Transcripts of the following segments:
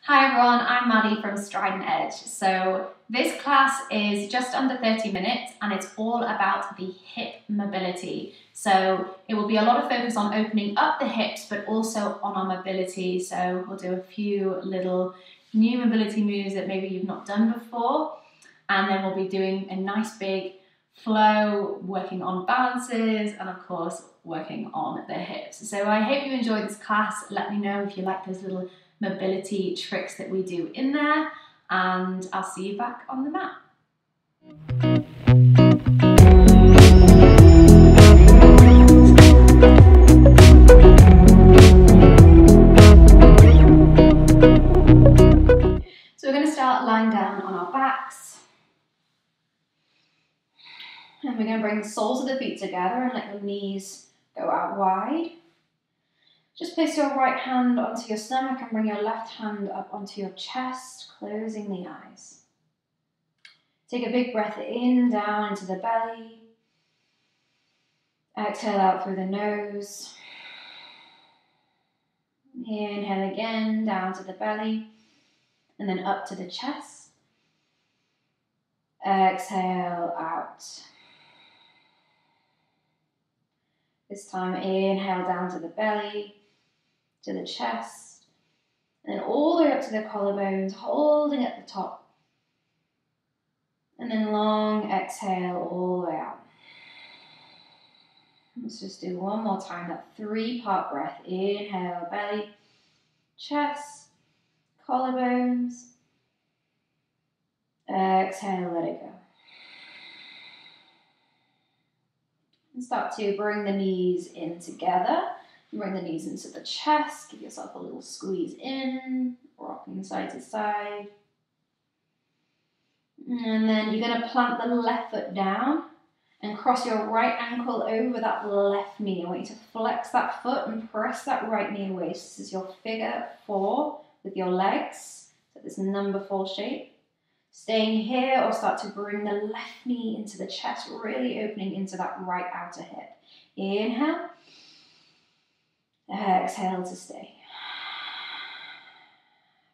Hi everyone, I'm Maddie from Stride and Edge. So this class is just under 30 minutes and it's all about the hip mobility. So it will be a lot of focus on opening up the hips but also on our mobility. So we'll do a few little new mobility moves that maybe you've not done before, and then we'll be doing a nice big flow, working on balances and of course working on the hips. So I hope you enjoyed this class. Let me know if you like those little mobility tricks that we do in there, and I'll see you back on the mat. So we're going to start lying down on our backs, and we're going to bring the soles of the feet together and let your knees go out wide. Just place your right hand onto your stomach and bring your left hand up onto your chest, closing the eyes. Take a big breath in, down into the belly. Exhale out through the nose. Inhale again, down to the belly, and then up to the chest. Exhale out. This time, inhale down to the belly, to the chest, and then all the way up to the collarbones, holding at the top. And then long exhale all the way out. Let's just do one more time, that 3-part breath. Inhale, belly, chest, collarbones. Exhale, let it go. And start to bring the knees in together. Bring the knees into the chest, give yourself a little squeeze in, rocking side to side. And then you're going to plant the left foot down and cross your right ankle over that left knee. I want you to flex that foot and press that right knee away. So this is your figure 4 with your legs, so this number 4 shape. Staying here, or start to bring the left knee into the chest, really opening into that right outer hip. Inhale. Exhale to stay.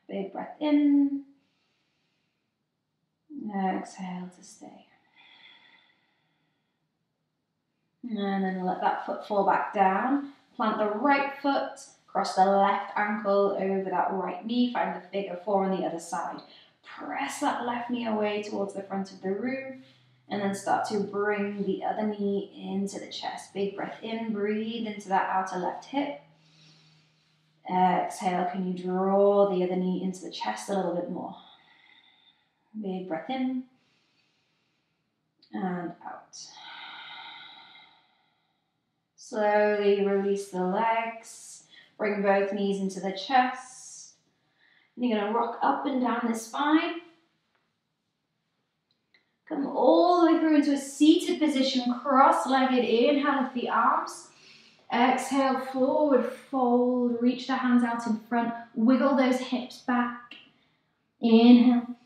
Big breath in. Exhale to stay. And then let that foot fall back down. Plant the right foot, cross the left ankle over that right knee. Find the figure 4 on the other side. Press that left knee away towards the front of the room. And then start to bring the other knee into the chest. Big breath in, breathe into that outer left hip. Exhale, can you draw the other knee into the chest a little bit more? Big breath in and out. Slowly release the legs. Bring both knees into the chest. And you're going to rock up and down the spine. Come all the way through into a seated position, cross-legged. Inhale, lift the arms. Exhale, forward fold. Reach the hands out in front. Wiggle those hips back. Inhale.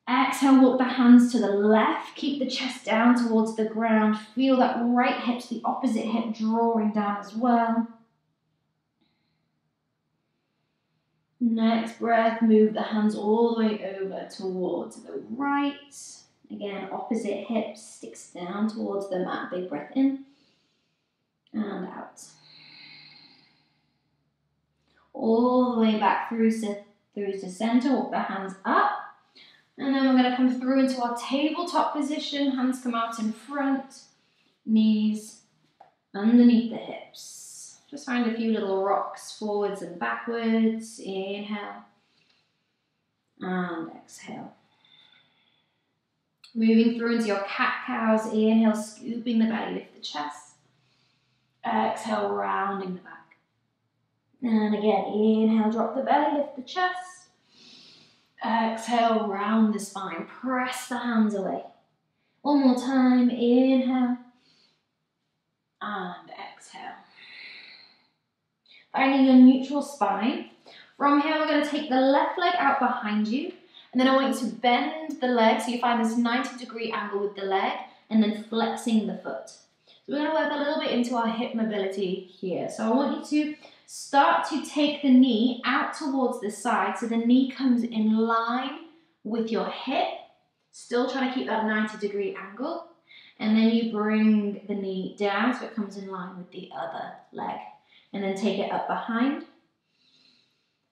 Exhale, walk the hands to the left. Keep the chest down towards the ground. Feel that right hip to the opposite hip drawing down as well. Next breath, move the hands all the way over towards the right. Again, opposite hip sticks down towards the mat. Big breath in and out. All the way back through to center. Walk the hands up. And then we're going to come through into our tabletop position. Hands come out in front. Knees underneath the hips. Just find a few little rocks forwards and backwards. Inhale and exhale. Moving through into your cat-cows. Inhale, scooping the belly, lift the chest. Exhale, rounding the back. And again, inhale, drop the belly, lift the chest. Exhale, round the spine. Press the hands away. One more time. Inhale and exhale. Finding your neutral spine. From here, we're going to take the left leg out behind you. And then I want you to bend the leg so you find this 90-degree angle with the leg, and then flexing the foot. So we're going to work a little bit into our hip mobility here. So I want you to Start to take the knee out towards the side so the knee comes in line with your hip. Still trying to keep that 90-degree angle. And then you bring the knee down so it comes in line with the other leg. And then take it up behind.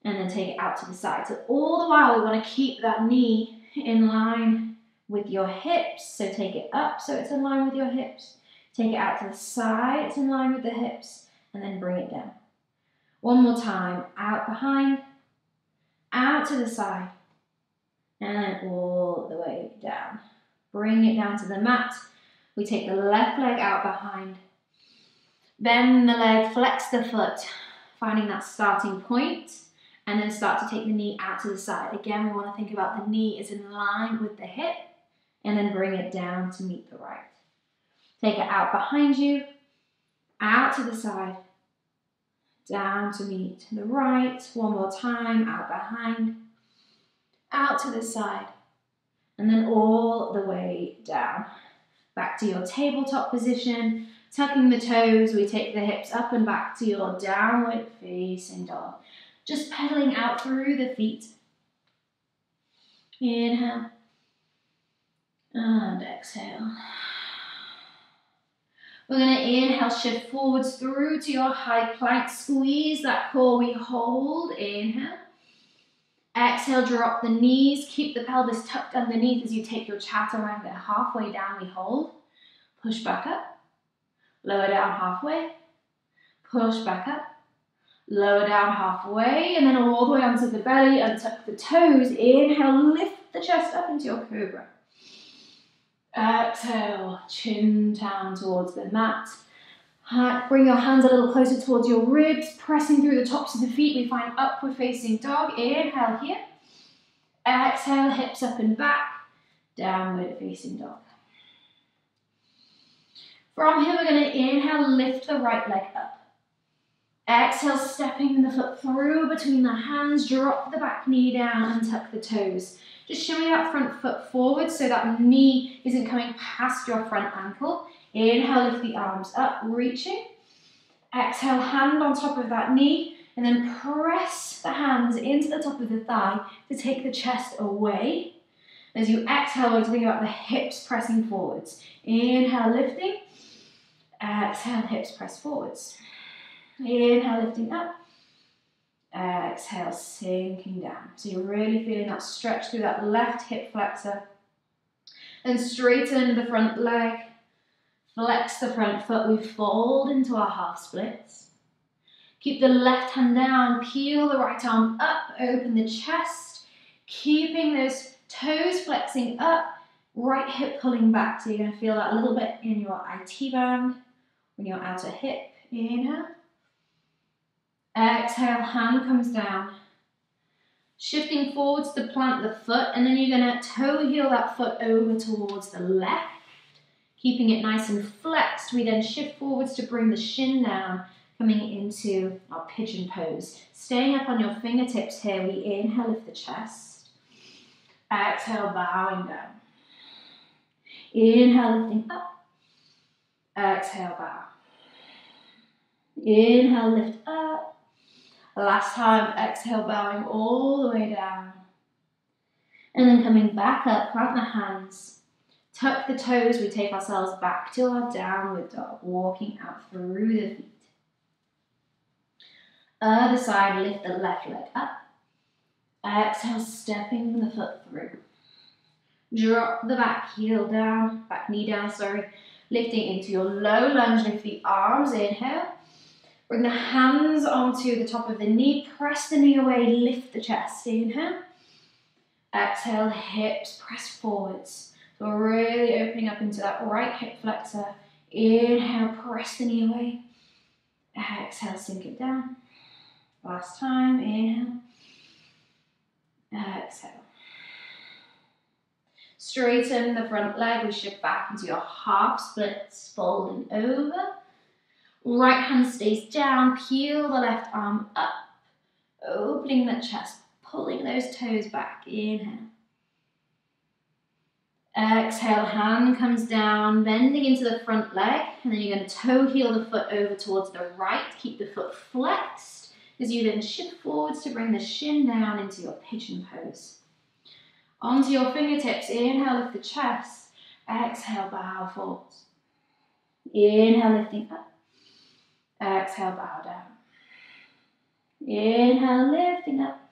And then take it out to the side. So all the while we want to keep that knee in line with your hips. So take it up so it's in line with your hips. Take it out to the side, it's in line with the hips. And then bring it down. One more time, out behind, out to the side. And then all the way down. Bring it down to the mat. We take the left leg out behind. Bend the leg, flex the foot, finding that starting point. And then start to take the knee out to the side. Again, we want to think about the knee is in line with the hip. And then bring it down to meet the right. Take it out behind you, out to the side, down to meet the right. One more time, out behind, out to the side. And then all the way down. Back to your tabletop position. Tucking the toes, we take the hips up and back to your downward facing dog. Just pedaling out through the feet. Inhale. And exhale. We're going to inhale, shift forwards through to your high plank. Squeeze that core, we hold. Inhale. Exhale, drop the knees. Keep the pelvis tucked underneath as you take your chaturanga. Halfway down, we hold. Push back up. Lower down halfway. Push back up. Lower down halfway. And then all the way onto the belly. Untuck the toes. Inhale, lift the chest up into your cobra. Exhale, chin down towards the mat. Bring your hands a little closer towards your ribs, pressing through the tops of the feet. We find upward facing dog. Inhale here. Exhale, hips up and back. Downward facing dog. From here, we're going to inhale, lift the right leg up. Exhale, stepping the foot through between the hands. Drop the back knee down and tuck the toes. Just shimmy that front foot forward so that knee isn't coming past your front ankle. Inhale, lift the arms up, reaching. Exhale, hand on top of that knee, and then press the hands into the top of the thigh to take the chest away. As you exhale, we're think about the hips pressing forwards. Inhale, lifting. Exhale, hips press forwards. Inhale, lifting up. Exhale, sinking down. So you're really feeling that stretch through that left hip flexor. Then straighten the front leg. Flex the front foot. We fold into our half splits. Keep the left hand down. Peel the right arm up. Open the chest. Keeping those toes flexing up. Right hip pulling back. So you're going to feel that a little bit in your IT band. On your outer hip. Inhale. Exhale, hand comes down. Shifting forwards to plant the foot, and then you're going to toe heel that foot over towards the left. Keeping it nice and flexed, we then shift forwards to bring the shin down, coming into our pigeon pose. Staying up on your fingertips here, we inhale, lift the chest. Exhale, bowing down. Inhale, lifting up. Exhale, bow. Inhale, lift up. Last time, exhale, bowing all the way down. And then coming back up, plant the hands. Tuck the toes, we take ourselves back to our downward dog, walking out through the feet. Other side, lift the left leg up. Exhale, stepping the foot through. Drop the back heel down, back knee down, lifting into your low lunge, lift the arms, inhale. Bring the hands onto the top of the knee, press the knee away, lift the chest, inhale. Exhale, hips press forwards. So we're really opening up into that right hip flexor. Inhale, press the knee away. Exhale, sink it down. Last time, inhale. Exhale. Straighten the front leg, we shift back into your half splits, folding over. Right hand stays down, peel the left arm up, opening the chest, pulling those toes back, inhale. Exhale, hand comes down, bending into the front leg, and then you're going to toe heel the foot over towards the right, keep the foot flexed, as you then shift forwards to bring the shin down into your pigeon pose. Onto your fingertips, inhale, lift the chest. Exhale, bow forwards. Inhale, lifting up. Exhale, bow down. Inhale, lifting up.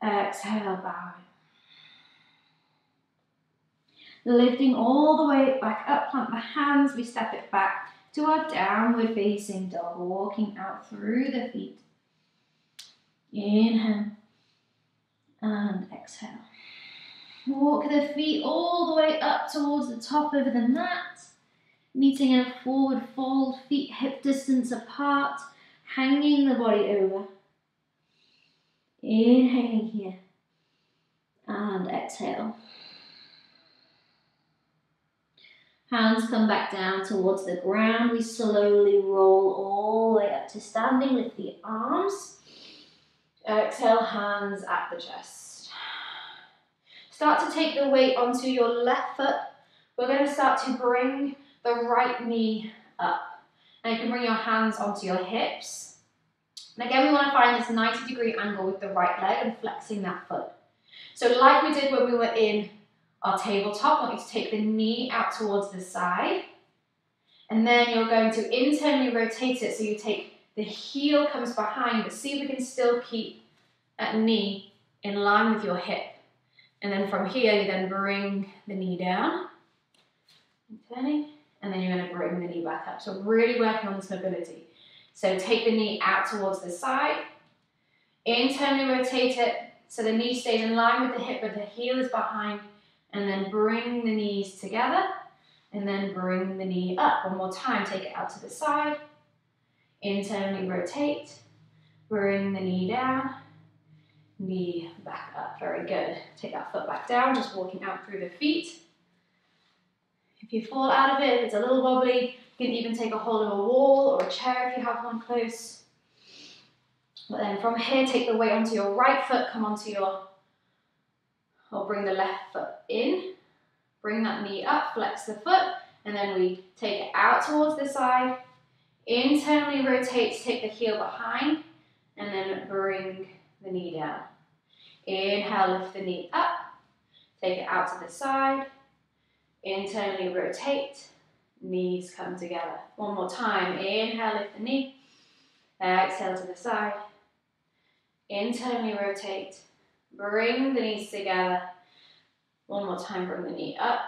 Exhale, bowing. Lifting all the way back up, plant the hands, we step it back to our downward facing dog, walking out through the feet. Inhale and exhale. Walk the feet all the way up towards the top of the mat, meeting in a forward fold, feet hip distance apart, hanging the body over. Inhaling here and exhale. Hands come back down towards the ground. We slowly roll all the way up to standing. Lift the arms. Exhale, hands at the chest. Start to take the weight onto your left foot. We're going to start to bring the right knee up. And you can bring your hands onto your hips. And again, we want to find this 90-degree angle with the right leg and flexing that foot. So like we did when we were in our tabletop, I want you to take the knee out towards the side. And then you're going to internally rotate it so you take the heel comes behind, but see if we can still keep that knee in line with your hip. And then from here, you then bring the knee down, turning, and then you're going to bring the knee back up. So really working on this mobility. So take the knee out towards the side, internally rotate it so the knee stays in line with the hip, but the heel is behind, and then bring the knees together, and then bring the knee up. One more time, take it out to the side, internally rotate, bring the knee down, knee back up. Very good. Take that foot back down, just walking out through the feet. If you fall out of it, if it's a little wobbly, you can even take a hold of a wall or a chair if you have one close. But then from here, take the weight onto your right foot, come onto your, or bring the left foot in, bring that knee up, flex the foot, and then we take it out towards the side, internally rotate, take the heel behind, and then bring the knee down. Inhale, lift the knee up, take it out to the side, internally rotate, knees come together. One more time, inhale, lift the knee, exhale to the side, internally rotate, bring the knees together. One more time, bring the knee up,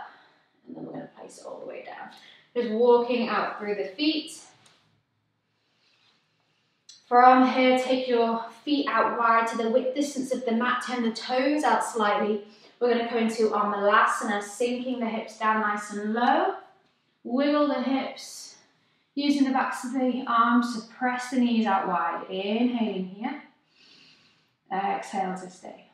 and then we're going to place it all the way down. Just walking out through the feet. From here, take your feet out wide to the width distance of the mat, turn the toes out slightly. We're going to go into our Melasana, sinking the hips down nice and low. Wiggle the hips, using the backs of the arms to press the knees out wide. Inhaling here. Exhale to stay.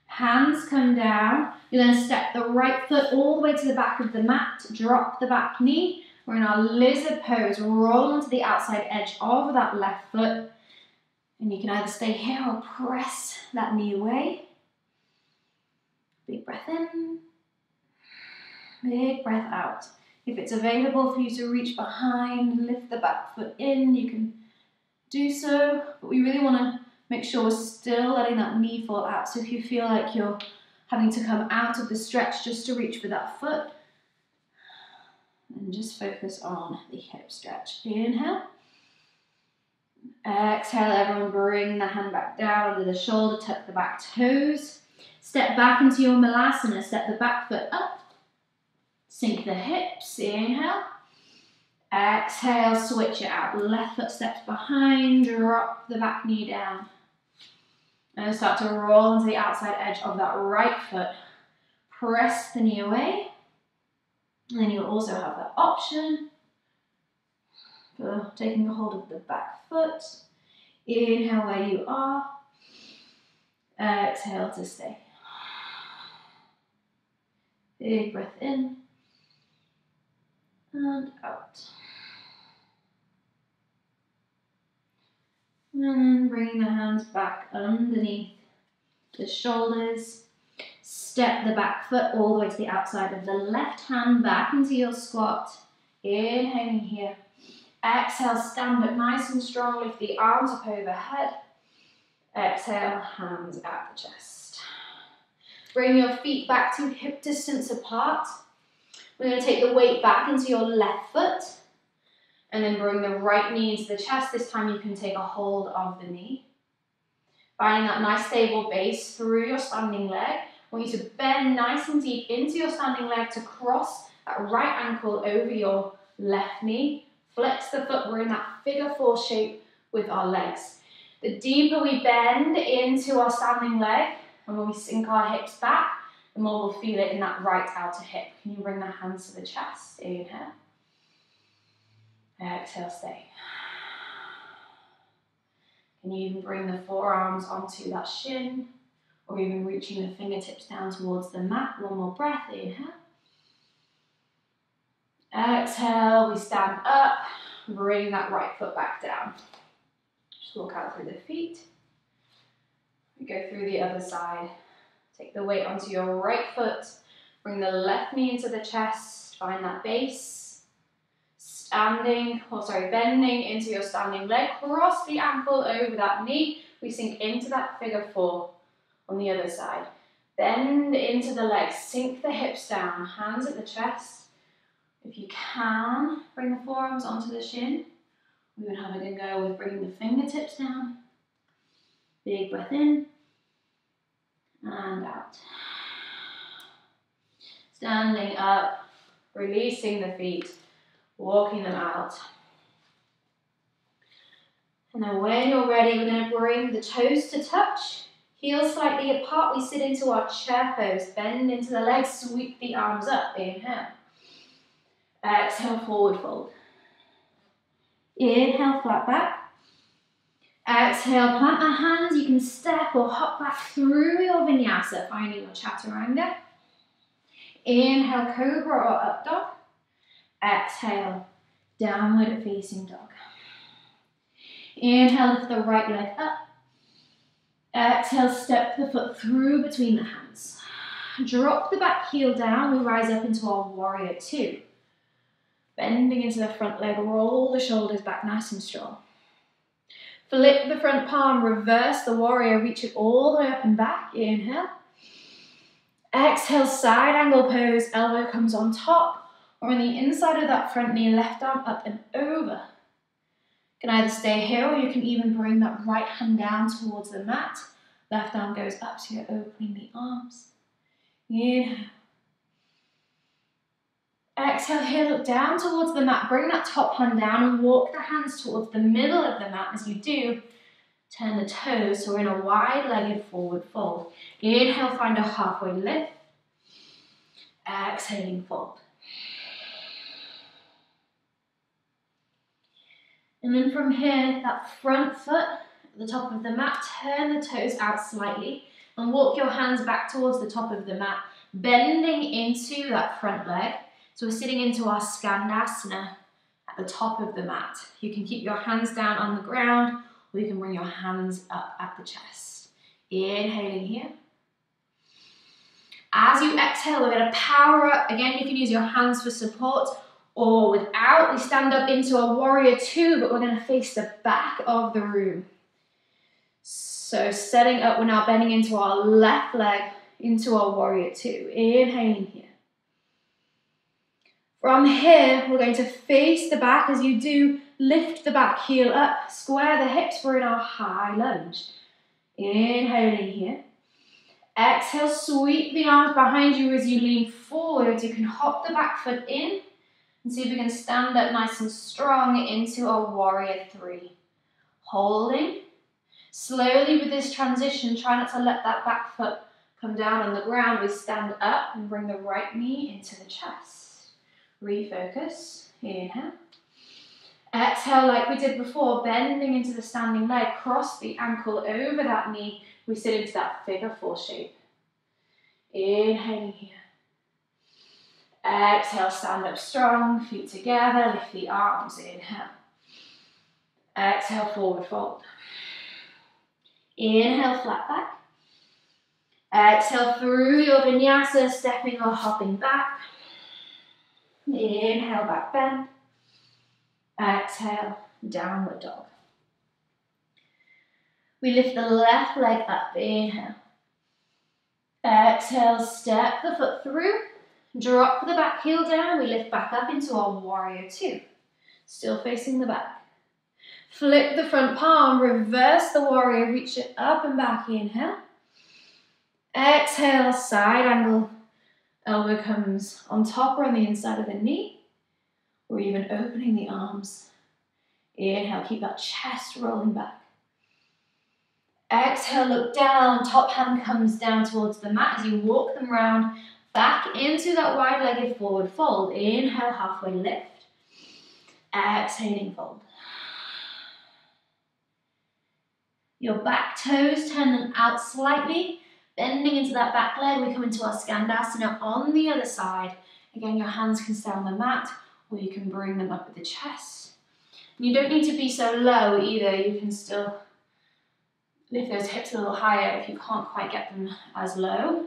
Hands come down. You're going to step the right foot all the way to the back of the mat. Drop the back knee. We're in our lizard pose. Roll onto the outside edge of that left foot. And you can either stay here or press that knee away. Big breath in. Big breath out. If it's available for you to reach behind, lift the back foot in, you can do so. But we really want to make sure we're still letting that knee fall out. So if you feel like you're having to come out of the stretch just to reach for that foot, and just focus on the hip stretch. Inhale. Exhale, everyone bring the hand back down under the shoulder, tuck the back toes. Step back into your Melasana, step the back foot up. Sink the hips, inhale. Exhale, switch it out. Left foot steps behind, drop the back knee down. And start to roll onto the outside edge of that right foot. Press the knee away. And then you also have the option for taking a hold of the back foot. Inhale where you are. Exhale to stay. Big breath in and out. And then bringing the hands back underneath the shoulders. Step the back foot all the way to the outside of the left hand back into your squat. Inhaling here. Exhale, stand up nice and strong, lift the arms up overhead. Exhale, hands at the chest. Bring your feet back to hip distance apart. We're going to take the weight back into your left foot and then bring the right knee into the chest. This time you can take a hold of the knee. Finding that nice stable base through your standing leg. I want you to bend nice and deep into your standing leg to cross that right ankle over your left knee. Flex the foot, we're in that figure four shape with our legs. The deeper we bend into our standing leg, and when we sink our hips back, the more we'll feel it in that right outer hip. Can you bring the hands to the chest? Inhale. Exhale, stay. Can you even bring the forearms onto that shin, or even reaching the fingertips down towards the mat? One more breath, inhale. Exhale, we stand up, bring that right foot back down. Just walk out through the feet. We go through the other side. Take the weight onto your right foot, bring the left knee into the chest, find that base. Bending into your standing leg, cross the ankle over that knee. We sink into that figure four on the other side. Bend into the legs, sink the hips down, hands at the chest. If you can, bring the forearms onto the shin. We would have a good go with bringing the fingertips down. Big breath in and out. Standing up, releasing the feet, walking them out. And then when you're ready, we're going to bring the toes to touch. Heels slightly apart, we sit into our chair pose. Bend into the legs, sweep the arms up. Inhale. Exhale, forward fold. Inhale, flat back. Exhale, plant the hands. You can step or hop back through your vinyasa, finding your chaturanga. Inhale, cobra or up dog. Exhale, downward facing dog. Inhale, lift the right leg up. Exhale, step the foot through between the hands. Drop the back heel down, we rise up into our warrior two. Bending into the front leg, roll the shoulders back nice and strong. Flip the front palm, reverse the warrior, reach it all the way up and back. Inhale. Exhale, side angle pose, elbow comes on top, or on the inside of that front knee, left arm up and over. You can either stay here or you can even bring that right hand down towards the mat. Left arm goes up so you're opening the arms. Inhale. Exhale here, look down towards the mat. Bring that top hand down and walk the hands towards the middle of the mat. As you do, turn the toes so we're in a wide-legged forward fold. Inhale, find a halfway lift. Exhaling, fold. And then from here, that front foot at the top of the mat, turn the toes out slightly and walk your hands back towards the top of the mat, bending into that front leg. So we're sitting into our Skandasana at the top of the mat. You can keep your hands down on the ground or you can bring your hands up at the chest. Inhaling here. As you exhale, we're going to power up. Again, you can use your hands for support or without. We stand up into a warrior two, but we're going to face the back of the room. So setting up, we're now bending into our left leg into our warrior two. Inhaling here. From here, we're going to face the back. As you do, lift the back heel up, square the hips. We're in our high lunge. Inhaling here. Exhale, sweep the arms behind you as you lean forward. You can hop the back foot in and see if we can stand up nice and strong into our warrior three. Holding. Slowly with this transition, try not to let that back foot come down on the ground. We stand up and bring the right knee into the chest. Refocus. Inhale. Exhale like we did before, bending into the standing leg. Cross the ankle over that knee. We sit into that figure four shape. Inhaling here. Exhale, stand up strong, feet together, lift the arms. Inhale. Exhale, forward fold. Inhale, flat back. Exhale through your vinyasa, stepping or hopping back. Inhale, back bend. Exhale, downward dog. We lift the left leg up, inhale. Exhale, step the foot through, drop the back heel down, we lift back up into our warrior two. Still facing the back. Flip the front palm, reverse the warrior, reach it up and back, inhale. Exhale, side angle. Elbow comes on top or on the inside of the knee, or even opening the arms. Inhale, keep that chest rolling back. Exhale, look down, top hand comes down towards the mat as you walk them round, back into that wide-legged forward fold. Inhale, halfway lift. Exhaling, fold. Your back toes, turn them out slightly, bending into that back leg. We come into our Skandasana on the other side. Again, your hands can stay on the mat, or you can bring them up at the chest. And you don't need to be so low either. You can still lift those hips a little higher if you can't quite get them as low.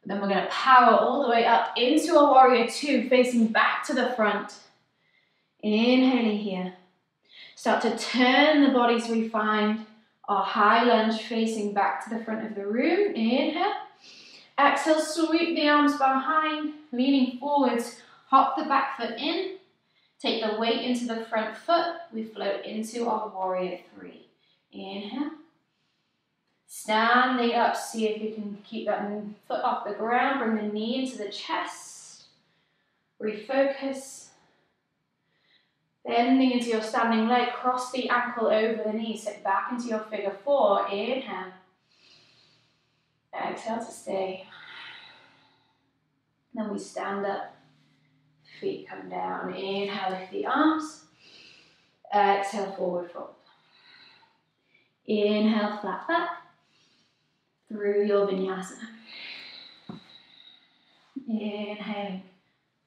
But then we're going to power all the way up into a warrior two, facing back to the front. Inhaling here. Start to turn the body so we find our high lunge facing back to the front of the room. Inhale. Exhale, sweep the arms behind, leaning forwards. Hop the back foot in. Take the weight into the front foot. We float into our warrior three. Inhale. Standing up, see if you can keep that foot off the ground. Bring the knee into the chest. Refocus. Bending into your standing leg. Cross the ankle over the knee. Sit back into your figure four. Inhale. Exhale to stay. Then we stand up. Feet come down. Inhale, lift the arms. Exhale, forward fold. Inhale, flat back. Through your Vinyasa. Inhaling,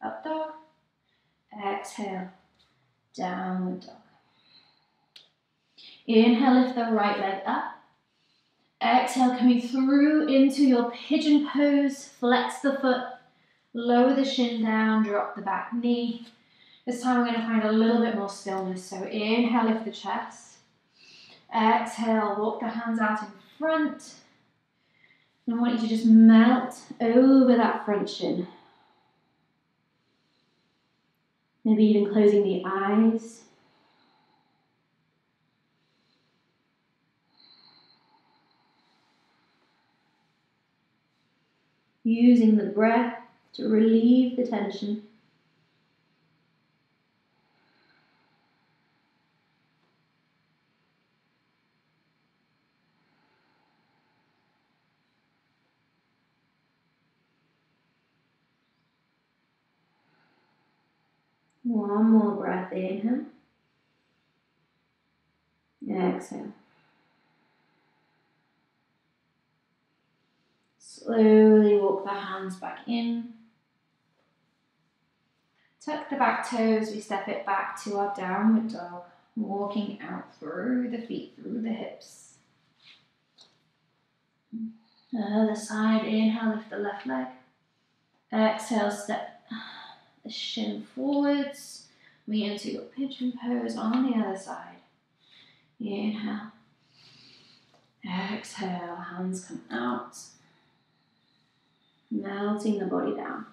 up dog. Exhale, downward dog. Inhale, lift the right leg up. Exhale, coming through into your pigeon pose. Flex the foot, lower the shin down, drop the back knee. This time we're going to find a little bit more stillness. So inhale, lift the chest. Exhale, walk the hands out in front. And I want you to just melt over that front shin. Maybe even closing the eyes. Using the breath to relieve the tension. One more breath, inhale. Exhale. Slowly walk the hands back in. Tuck the back toes, we step it back to our downward dog. Walking out through the feet, through the hips. Other side, inhale, lift the left leg. Exhale, step the shin forwards. We into your pigeon pose on the other side. Inhale. Exhale, hands come out. Melting the body down.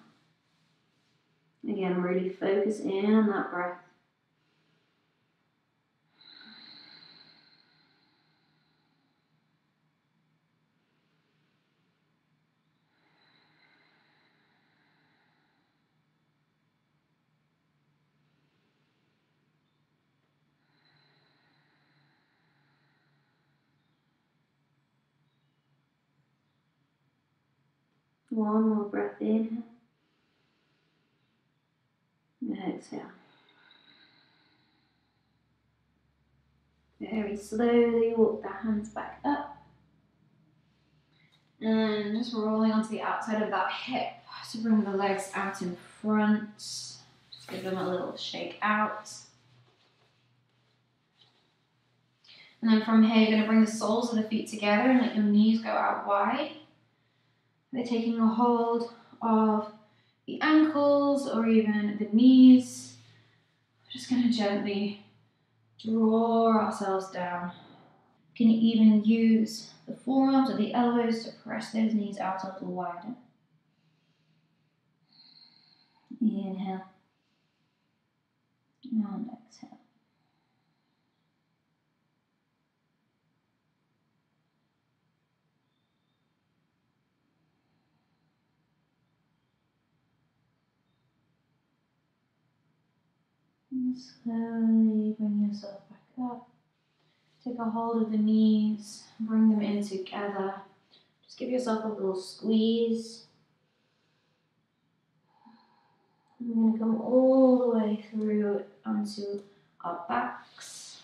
Again, really focus in on that breath. One more breath, inhale. Exhale. Very slowly walk the hands back up. And just rolling onto the outside of that hip to bring the legs out in front. Just give them a little shake out. And then from here, you're going to bring the soles of the feet together and let your knees go out wide. They're taking a hold of the ankles or even the knees. Just going to gently draw ourselves down. You can even use the forearms or the elbows to press those knees out a little wider. Inhale and exhale. And slowly bring yourself back up. Take a hold of the knees, bring them in together. Just give yourself a little squeeze. And we're going to come all the way through onto our backs.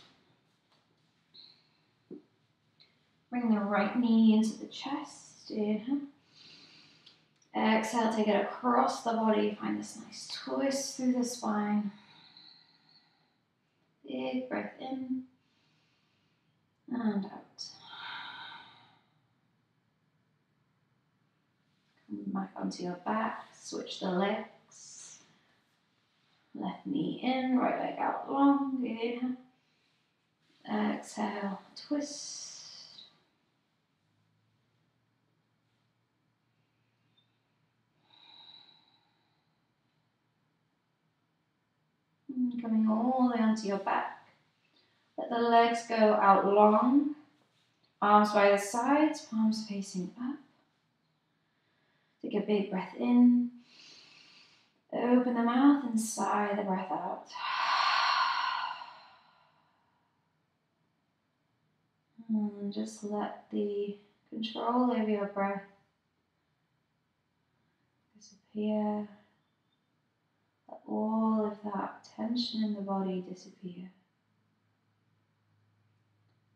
Bring the right knee into the chest. Inhale. Exhale, take it across the body. Find this nice twist through the spine. Big breath in and out. Come back onto your back. Switch the legs. Left knee in, right leg out long. Inhale. Exhale, twist. And coming all the way onto your back. Let the legs go out long. Arms by the sides, palms facing up. Take a big breath in. Open the mouth and sigh the breath out. And just let the control over your breath disappear. Let all of that tension in the body disappear.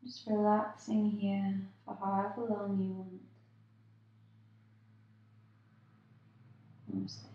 Just relaxing here for however long you want. Namaste.